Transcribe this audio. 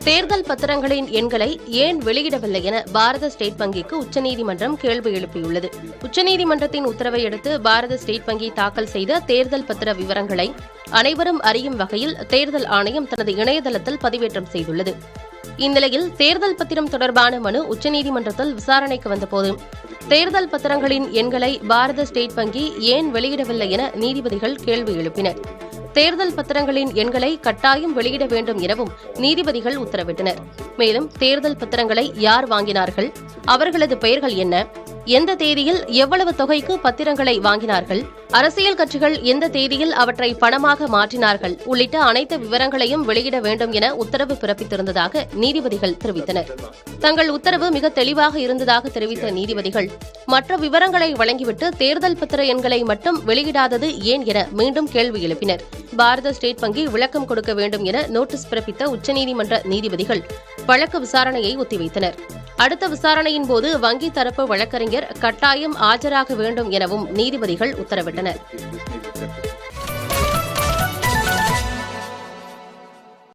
தேர்தல் பத்திரங்களின் எண்களை ஏன் வெளியிடவில்லை என பாரத ஸ்டேட் வங்கிக்கு உச்சநீதிமன்றம் கேள்வி எழுப்பியுள்ளது. உச்சநீதிமன்றத்தின் உத்தரவை அடுத்து பாரத ஸ்டேட் வங்கி தாக்கல் செய்த தேர்தல் பத்திர விவரங்களை அனைவரும் அறியும் வகையில் தேர்தல் ஆணையம் தனது இணையதளத்தில் பதிவேற்றம் செய்துள்ளது. இந்நிலையில் தேர்தல் பத்திரம் தொடர்பான மனு உச்சநீதிமன்றத்தில் விசாரணைக்கு வந்தபோது தேர்தல் பத்திரங்களின் எண்களை பாரத ஸ்டேட் வங்கி ஏன் வெளியிடவில்லை என நீதிபதிகள் கேள்வி எழுப்பினர். தேர்தல் பத்திரங்களின் எண்களை கட்டாயம் வெளியிட வேண்டும் எனவும் நீதிபதிகள் உத்தரவிட்டனர். மேலும் தேர்தல் பத்திரங்களை யார் வாங்கினார்கள், அவர்களது பெயர்கள் என்ன, எந்த தேதியில் எவ்வளவு தொகைக்கு பத்திரங்களை வாங்கினார்கள், அரசியல் கட்சிகள் எந்த தேதியில் அவற்றை பணமாக மாற்றினார்கள் உள்ளிட்ட அனைத்து விவரங்களையும் வெளியிட வேண்டும் என உத்தரவு பிறப்பித்திருந்ததாக நீதிபதிகள் தெரிவித்தனர். தங்கள் உத்தரவு மிக தெளிவாக இருந்ததாக தெரிவித்த நீதிபதிகள் மற்ற விவரங்களை வழங்கிவிட்டு தேர்தல் பத்திர எண்களை மட்டும் வெளியிடாதது ஏன் என மீண்டும் கேள்வி எழுப்பினர். பாரத ஸ்டேட் வங்கி விளக்கம் கொடுக்க வேண்டும் என நோட்டீஸ் பிறப்பித்த உச்சநீதிமன்ற நீதிபதிகள் வழக்கு விசாரணையை ஒத்திவைத்தனர். அடுத்த விசாரணையின் போது வங்கி தரப்பு வழக்கறிஞர் கட்டாயம் ஆஜராக வேண்டும் எனவும் நீதிபதிகள் உத்தரவிட்டனர்.